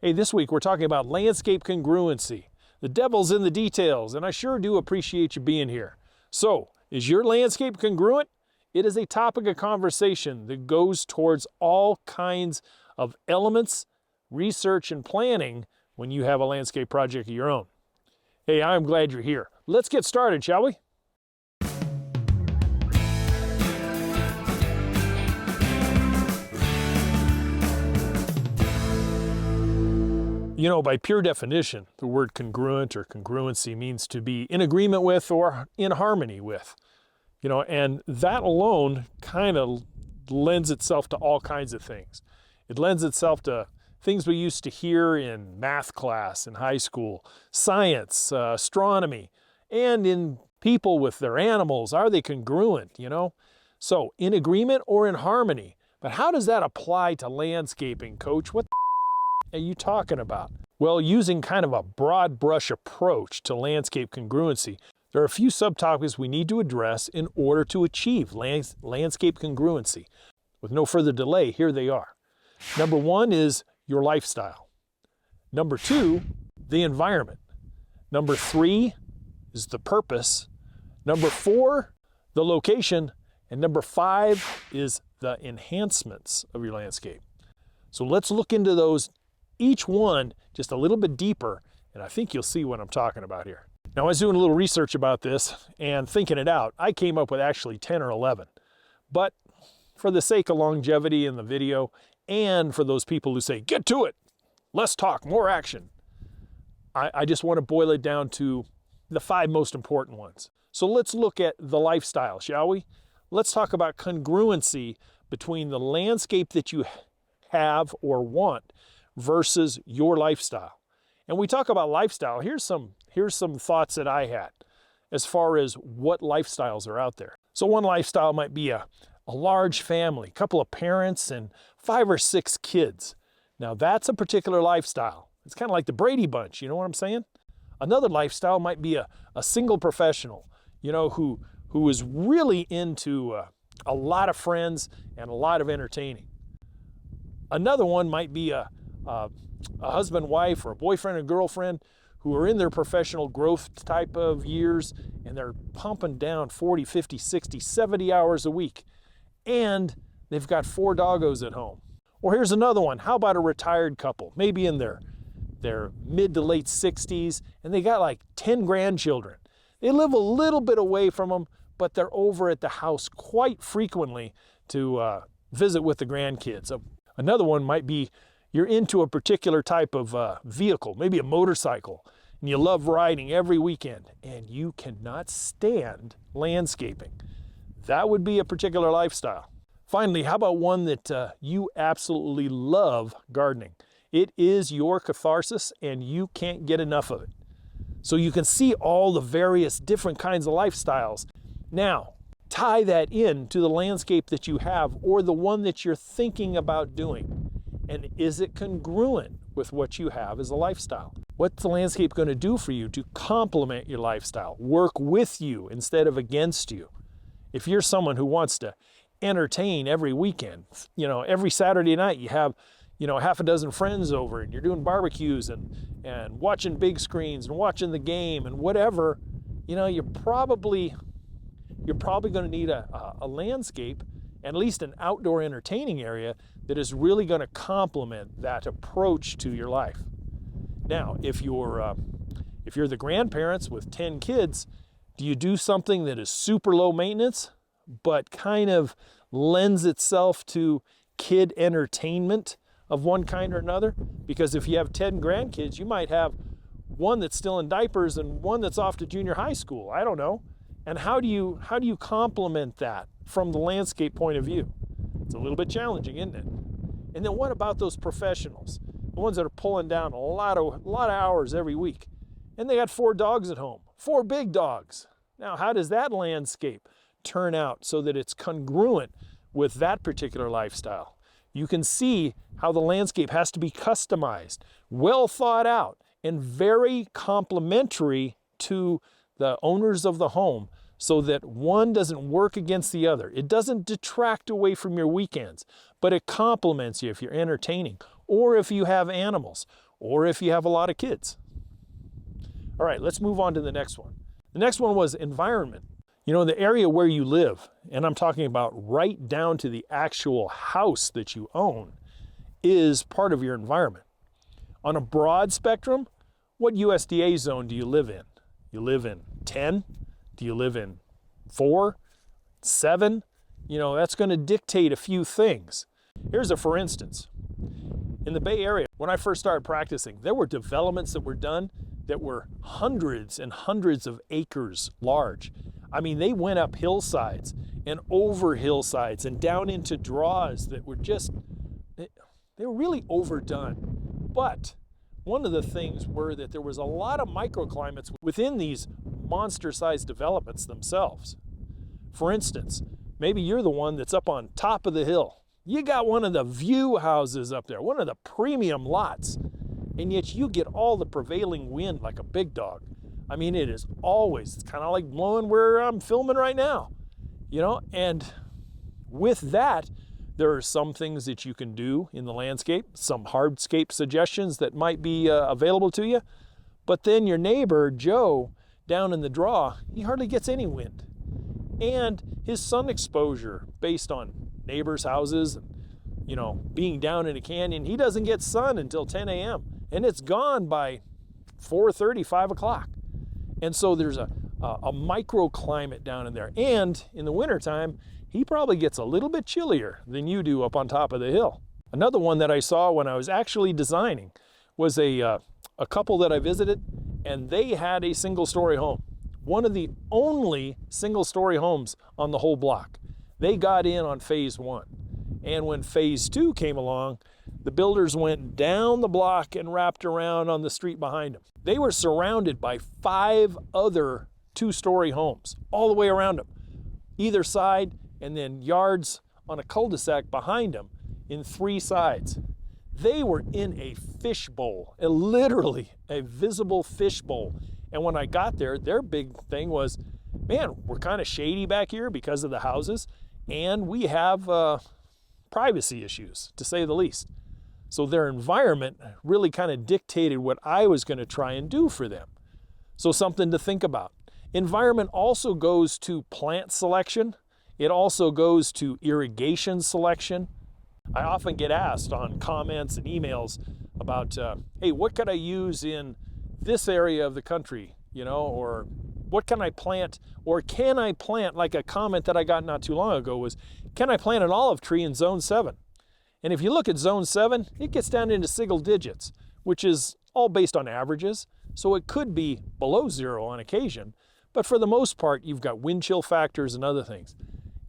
Hey, this week we're talking about landscape congruency. The devil's in the details, and I sure do appreciate you being here. So, is your landscape congruent? It is a topic of conversation that goes towards all kinds of elements, research, and planning when you have a landscape project of your own. Hey, I'm glad you're here. Let's get started, shall we? You know, by pure definition, the word congruent or congruency means to be in agreement with or in harmony with. You know, and that alone kind of lends itself to all kinds of things. It lends itself to things we used to hear in math class in high school, science, astronomy, and in people with their animals. Are they congruent, you know? So, in agreement or in harmony. But how does that apply to landscaping, Coach? What are you talking about? Well, using kind of a broad brush approach to landscape congruency, there are a few subtopics we need to address in order to achieve landscape congruency. With no further delay, here they are. Number one is your lifestyle. Number two, the environment. Number three is the purpose. Number four, the location. And number five is the enhancements of your landscape. So let's look into those, each one just a little bit deeper, and I think you'll see what I'm talking about here. Now, I was doing a little research about this and thinking it out. I came up with actually 10 or 11. But for the sake of longevity in the video, and for those people who say, get to it, less talk, more action, I just want to boil it down to the 5 most important ones. So let's look at the lifestyle, shall we? Let's talk about congruency between the landscape that you have or want versus your lifestyle. And we talk about lifestyle. Here's some thoughts that I had as far as what lifestyles are out there. So one lifestyle might be a large family, couple of parents and 5 or 6 kids. Now that's a particular lifestyle. It's kind of like the Brady Bunch, you know what I'm saying? Another lifestyle might be a single professional, you know, who is really into a lot of friends and a lot of entertaining. Another one might be a husband, wife, or a boyfriend and girlfriend who are in their professional growth type of years, and they're pumping down 40, 50, 60, 70 hours a week. And they've got 4 doggos at home. Or here's another one. How about a retired couple, maybe in their mid to late 60s, and they got like 10 grandchildren. They live a little bit away from them, but they're over at the house quite frequently to visit with the grandkids. Another one might be you're into a particular type of vehicle, maybe a motorcycle, and you love riding every weekend, and you cannot stand landscaping. That would be a particular lifestyle. Finally, how about one that you absolutely love, gardening? It is your catharsis, and you can't get enough of it. So you can see all the various different kinds of lifestyles. Now, tie that in to the landscape that you have or the one that you're thinking about doing. And is it congruent with what you have as a lifestyle? What's the landscape going to do for you to complement your lifestyle, work with you instead of against you? If you're someone who wants to entertain every weekend, you know, every Saturday night you have, you know, half a dozen friends over and you're doing barbecues and watching big screens and watching the game and whatever, you know, you're probably going to need a landscape, at least an outdoor entertaining area that is really going to complement that approach to your life. Now, if you're the grandparents with 10 kids, do you do something that is super low maintenance, but kind of lends itself to kid entertainment of one kind or another? Because if you have 10 grandkids, you might have one that's still in diapers and one that's off to junior high school. I don't know. And how do you complement that from the landscape point of view? It's a little bit challenging, isn't it? And then what about those professionals? The ones that are pulling down a lot of hours every week. And they got 4 dogs at home, 4 big dogs. Now, how does that landscape turn out so that it's congruent with that particular lifestyle? You can see how the landscape has to be customized, well thought out, and very complementary to the owners of the home so that one doesn't work against the other. It doesn't detract away from your weekends, but it complements you if you're entertaining, or if you have animals, or if you have a lot of kids. All right, let's move on to the next one. The next one was environment. You know, the area where you live, and I'm talking about right down to the actual house that you own, is part of your environment. On a broad spectrum, what USDA zone do you live in? You live in 10? Do you live in 4? 7? You know, that's going to dictate a few things. Here's a for instance. In the Bay Area, when I first started practicing, there were developments that were done that were hundreds and hundreds of acres large. I mean, they went up hillsides and over hillsides and down into draws that were just, they were really overdone. But one of the things were that there was a lot of microclimates within these monster-sized developments themselves. For instance, maybe you're the one that's up on top of the hill. You got one of the view houses up there, one of the premium lots, and yet you get all the prevailing wind like a big dog. I mean, it is always, it's kind of like blowing where I'm filming right now, you know, and with that, there are some things that you can do in the landscape, some hardscape suggestions that might be available to you, but then your neighbor, Joe, down in the draw, he hardly gets any wind. And his sun exposure based on neighbors' houses, and, you know, being down in a canyon, he doesn't get sun until 10 a.m. and it's gone by 4:30, 5 o'clock. And so there's a microclimate down in there. And in the wintertime, he probably gets a little bit chillier than you do up on top of the hill. Another one that I saw when I was actually designing was a couple that I visited, and they had a single-story home. One of the only single-story homes on the whole block. They got in on phase 1. And when phase 2 came along, the builders went down the block and wrapped around on the street behind them. They were surrounded by 5 other 2-story homes all the way around them, either side, and then yards on a cul-de-sac behind them in 3 sides. They were in a fishbowl, literally a visible fishbowl. And when I got there, their big thing was, man, we're kind of shady back here because of the houses, and we have privacy issues, to say the least. So their environment really kind of dictated what I was going to try and do for them. So something to think about. Environment also goes to plant selection. It also goes to irrigation selection. I often get asked on comments and emails about, hey, what could I use in this area of the country, you know, or what can I plant, or can I plant, like a comment that I got not too long ago was, can I plant an olive tree in zone 7? And if you look at zone 7, it gets down into single digits, which is all based on averages. So it could be below 0 on occasion, but for the most part, you've got wind chill factors and other things.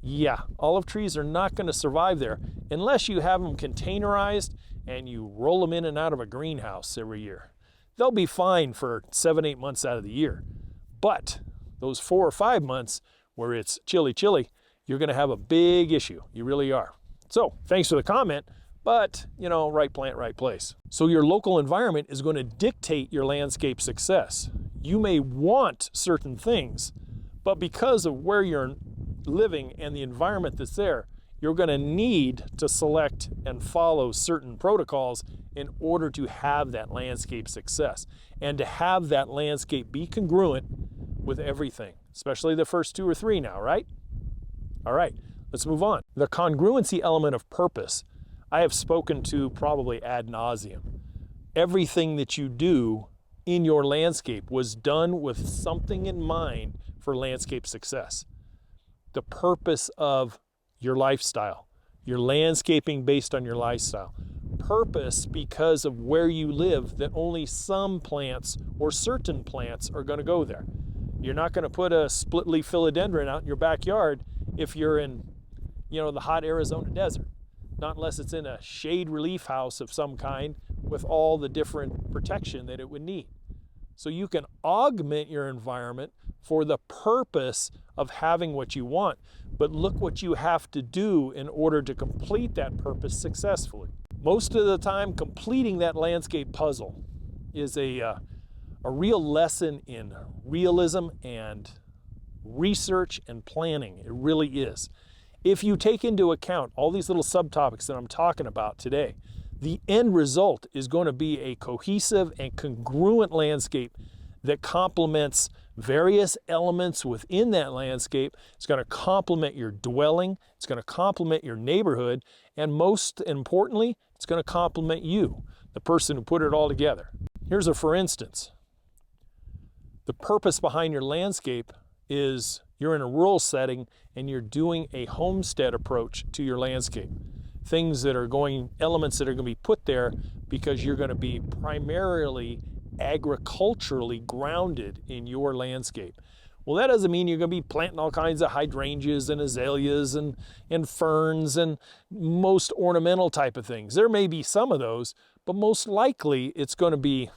Yeah, olive trees are not going to survive there unless you have them containerized and you roll them in and out of a greenhouse every year. They'll be fine for 7-8 months out of the year. But those 4 or 5 months where it's chilly, you're going to have a big issue. You really are. So thanks for the comment, but, you know, right plant, right place. So your local environment is going to dictate your landscape success. You may want certain things, but because of where you're living and the environment that's there, you're going to need to select and follow certain protocols in order to have that landscape success and to have that landscape be congruent with everything, especially the first 2 or 3 now, right? All right, let's move on. The congruency element of purpose, I have spoken to probably ad nauseum. Everything that you do in your landscape was done with something in mind for landscape success. The purpose of your lifestyle, your landscaping based on your lifestyle. Purpose because of where you live, that only some plants or certain plants are going to go there. You're not going to put a split leaf philodendron out in your backyard if you're in, you know, the hot Arizona desert. Not unless it's in a shade relief house of some kind with all the different protection that it would need. So you can augment your environment for the purpose of having what you want, but look what you have to do in order to complete that purpose successfully. Most of the time, completing that landscape puzzle is a real lesson in realism and research and planning. It really is. If you take into account all these little subtopics that I'm talking about today, The end result is going to be a cohesive and congruent landscape that complements various elements within that landscape. It's going to complement your dwelling, it's going to complement your neighborhood, and most importantly, it's going to complement you, the person who put it all together. Here's a for instance. The purpose behind your landscape is you're in a rural setting and you're doing a homestead approach to your landscape. Elements that are going to be put there because you're going to be primarily agriculturally grounded in your landscape. Well, that doesn't mean you're going to be planting all kinds of hydrangeas and azaleas and ferns and most ornamental type of things. There may be some of those, but most likely it's going to be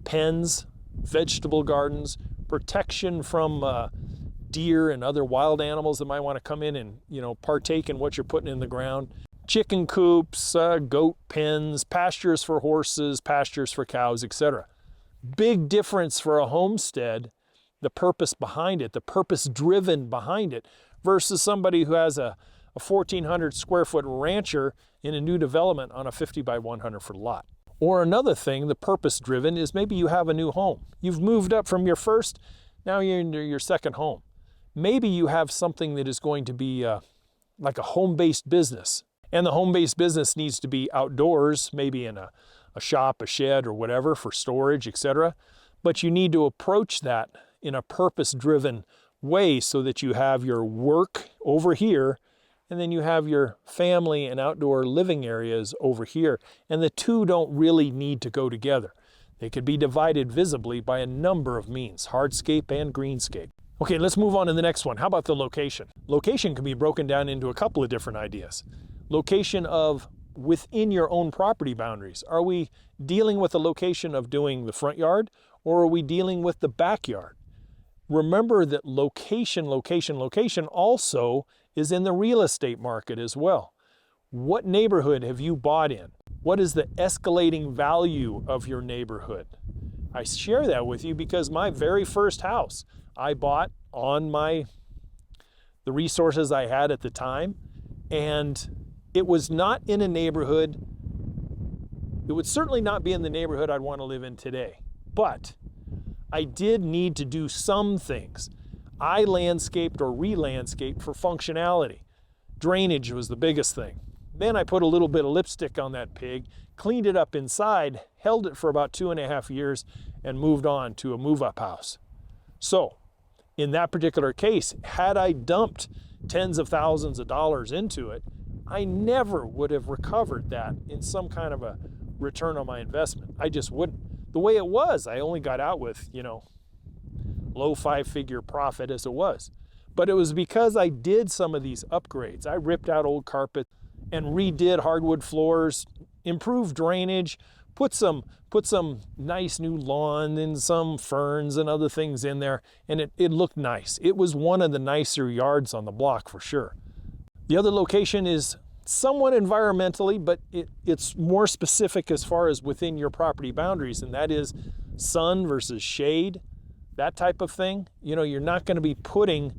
pens, vegetable gardens, protection from deer and other wild animals that might want to come in and, partake in what you're putting in the ground. Chicken coops, goat pens, pastures for horses, pastures for cows, etc. Big difference for a homestead, the purpose behind it, the purpose driven behind it, versus somebody who has a 1,400 square foot rancher in a new development on a 50 by 100 foot lot. Or another thing, the purpose driven is maybe you have a new home. You've moved up from your first, now you're in your second home. Maybe you have something that is going to be like a home-based business. And the home-based business needs to be outdoors, maybe in a shop, a shed, or whatever for storage, etc. But you need to approach that in a purpose-driven way so that you have your work over here, and then you have your family and outdoor living areas over here. And the two don't really need to go together. They could be divided visibly by a number of means, hardscape and greenscape. Okay, let's move on to the next one. How about the location? Location can be broken down into a couple of different ideas. Location of within your own property boundaries. Are we dealing with the location of doing the front yard, or are we dealing with the backyard? Remember that location also is in the real estate market as well. What neighborhood have you bought in? What is the escalating value of your neighborhood? I share that with you because my very first house I bought on the resources I had at the time, and it was not in a neighborhood. It would certainly not be in the neighborhood I'd want to live in today. But I did need to do some things. I landscaped or re-landscaped for functionality. Drainage was the biggest thing. Then I put a little bit of lipstick on that pig, cleaned it up inside, held it for about 2.5 years, and moved on to a move-up house. So, in that particular case, had I dumped tens of thousands of dollars into it, I never would have recovered that in some kind of a return on my investment. I just wouldn't. The way it was, I only got out with, low 5-figure profit as it was. But it was because I did some of these upgrades. I ripped out old carpet and redid hardwood floors, improved drainage, put some nice new lawn and some ferns and other things in there, and it looked nice. It was one of the nicer yards on the block for sure. The other location is somewhat environmentally, but it's more specific as far as within your property boundaries, and that is sun versus shade, that type of thing. You're not going to be putting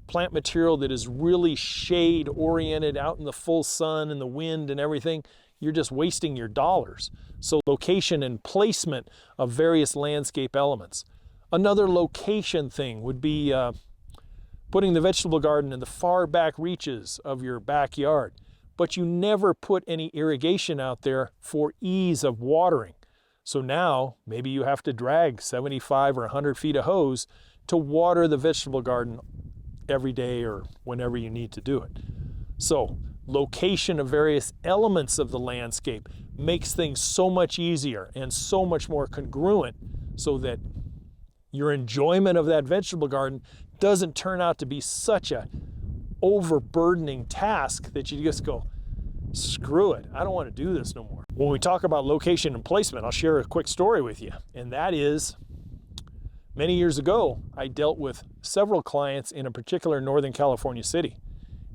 plant material that is really shade oriented out in the full sun and the wind and everything. You're just wasting your dollars. So location and placement of various landscape elements. Another location thing would be putting the vegetable garden in the far back reaches of your backyard. But you never put any irrigation out there for ease of watering. So now maybe you have to drag 75 or 100 feet of hose to water the vegetable garden every day or whenever you need to do it. So location of various elements of the landscape makes things so much easier and so much more congruent so that your enjoyment of that vegetable garden doesn't turn out to be such a overburdening task that you just go, screw it, I don't want to do this no more. When we talk about location and placement, I'll share a quick story with you, and that is many years ago, I dealt with several clients in a particular Northern California city.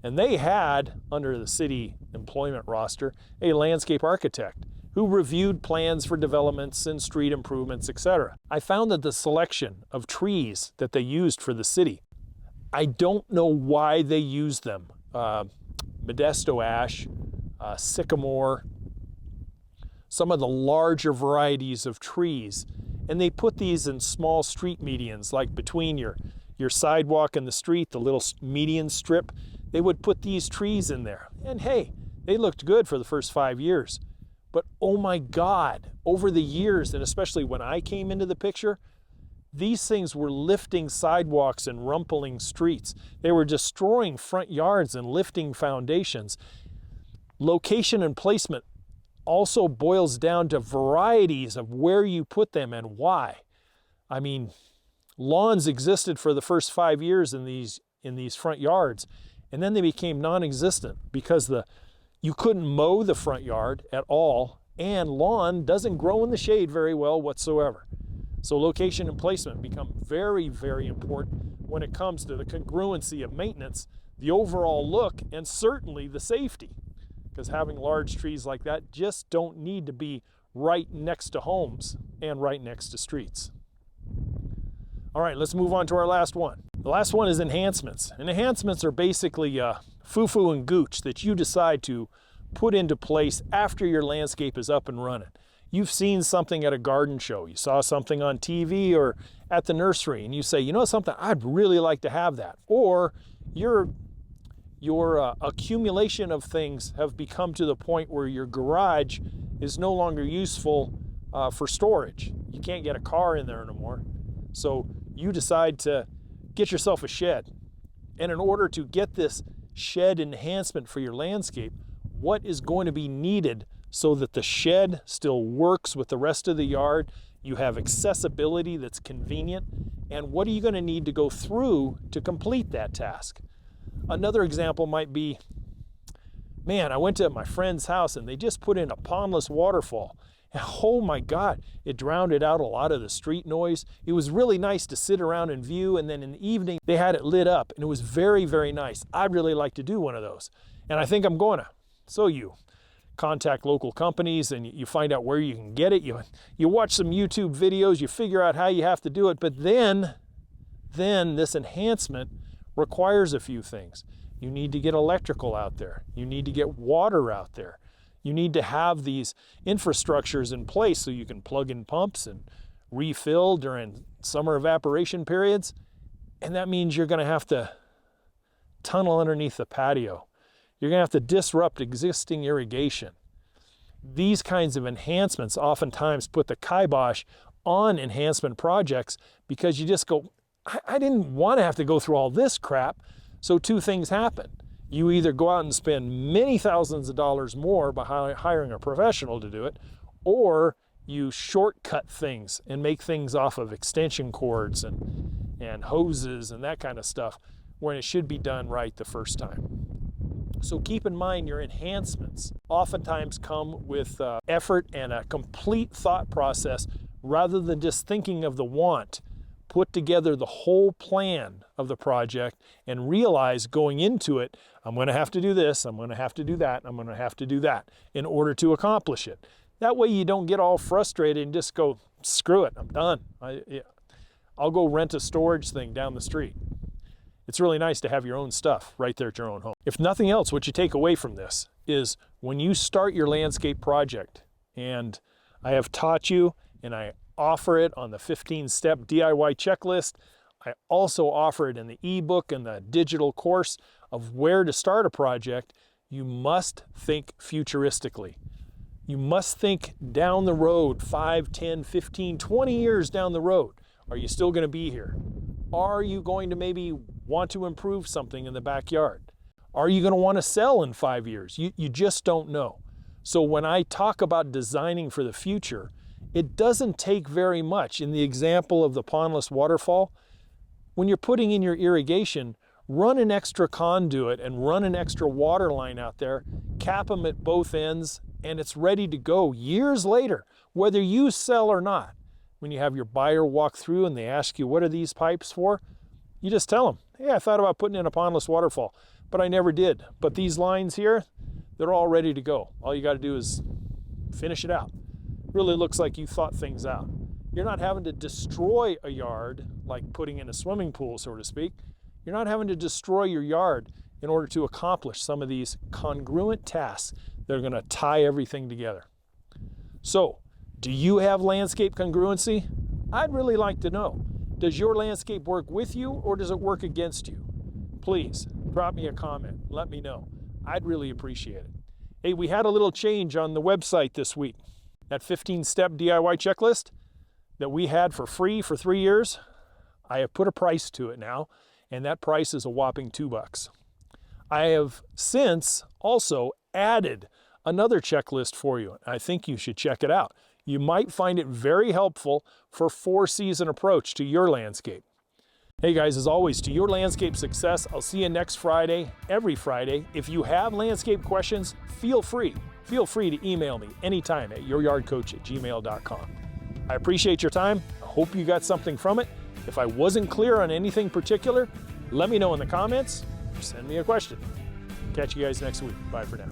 And they had, under the city employment roster, a landscape architect who reviewed plans for developments and street improvements, etc. I found that the selection of trees that they used for the city, I don't know why they used them. Modesto ash, sycamore, some of the larger varieties of trees. And they put these in small street medians, like between your sidewalk and the street, the little median strip. They would put these trees in there. And hey, they looked good for the first 5 years. But oh my God, over the years, and especially when I came into the picture, these things were lifting sidewalks and rumpling streets. They were destroying front yards and lifting foundations. Location and placement also boils down to varieties of where you put them and why. I mean, lawns existed for the first 5 years in these front yards, and then they became non-existent because you couldn't mow the front yard at all, and lawn doesn't grow in the shade very well whatsoever. So location and placement become very, very important when it comes to the congruency of maintenance, the overall look, and certainly the safety. Because having large trees like that just don't need to be right next to homes and right next to streets. All right, let's move on to our last one. The last one is enhancements. And enhancements are basically foo-foo and gooch that you decide to put into place after your landscape is up and running. You've seen something at a garden show, you saw something on TV or at the nursery, and you say, you know something, I'd really like to have that. Or your accumulation of things have become to the point where your garage is no longer useful for storage. You can't get a car in there anymore. So you decide to get yourself a shed. And in order to get this shed enhancement for your landscape, what is going to be needed so that the shed still works with the rest of the yard, you have accessibility that's convenient, and what are you going to need to go through to complete that task? Another example might be, man, I went to my friend's house and they just put in a pondless waterfall. And oh my God, it drowned out a lot of the street noise. It was really nice to sit around and view, and then in the evening they had it lit up and it was very, very nice. I'd really like to do one of those, and I think I'm going to. So you contact local companies and you find out where you can get it. You watch some YouTube videos, you figure out how you have to do it, but then this enhancement requires a few things. You need to get electrical out there. You need to get water out there. You need to have these infrastructures in place so you can plug in pumps and refill during summer evaporation periods. And that means you're going to have to tunnel underneath the patio. You're going to have to disrupt existing irrigation. These kinds of enhancements oftentimes put the kibosh on enhancement projects because you just go, I didn't want to have to go through all this crap. So two things happen. You either go out and spend many thousands of dollars more by hiring a professional to do it, or you shortcut things and make things off of extension cords and hoses and that kind of stuff when it should be done right the first time. So keep in mind your enhancements oftentimes come with effort and a complete thought process rather than just thinking of the want. Put together the whole plan of the project and realize going into it, I'm going to have to do this, I'm going to have to do that, I'm going to have to do that in order to accomplish it. That way you don't get all frustrated and just go, screw it, I'm done. I'll go rent a storage thing down the street. It's really nice to have your own stuff right there at your own home. If nothing else, what you take away from this is when you start your landscape project, and I have taught you and I offer it on the 15-step DIY checklist. I also offer it in the ebook and the digital course of where to start a project. You must think futuristically. You must think down the road, 5, 10, 15, 20 years down the road. Are you still going to be here? Are you going to maybe want to improve something in the backyard? Are you going to want to sell in 5 years? You just don't know. So when I talk about designing for the future, it doesn't take very much. In the example of the pondless waterfall, when you're putting in your irrigation, run an extra conduit and run an extra water line out there, cap them at both ends, and it's ready to go years later, whether you sell or not. When you have your buyer walk through and they ask you, what are these pipes for? You just tell them, hey, I thought about putting in a pondless waterfall, but I never did. But these lines here, they're all ready to go. All you got to do is finish it out. Really looks like you thought things out. You're not having to destroy a yard like putting in a swimming pool, so to speak. You're not having to destroy your yard in order to accomplish some of these congruent tasks that are going to tie everything together. So, do you have landscape congruency? I'd really like to know. Does your landscape work with you or does it work against you? Please drop me a comment. Let me know. I'd really appreciate it. Hey, we had a little change on the website this week. That 15-step DIY checklist that we had for free for 3 years, I have put a price to it now, and that price is a whopping $2. I have since also added another checklist for you. I think you should check it out. You might find it very helpful for 4-season approach to your landscape. Hey guys, as always, to your landscape success, I'll see you next Friday, every Friday. If you have landscape questions, feel free to email me anytime at youryardcoach@gmail.com. I appreciate your time. I hope you got something from it. If I wasn't clear on anything particular, let me know in the comments or send me a question. Catch you guys next week. Bye for now.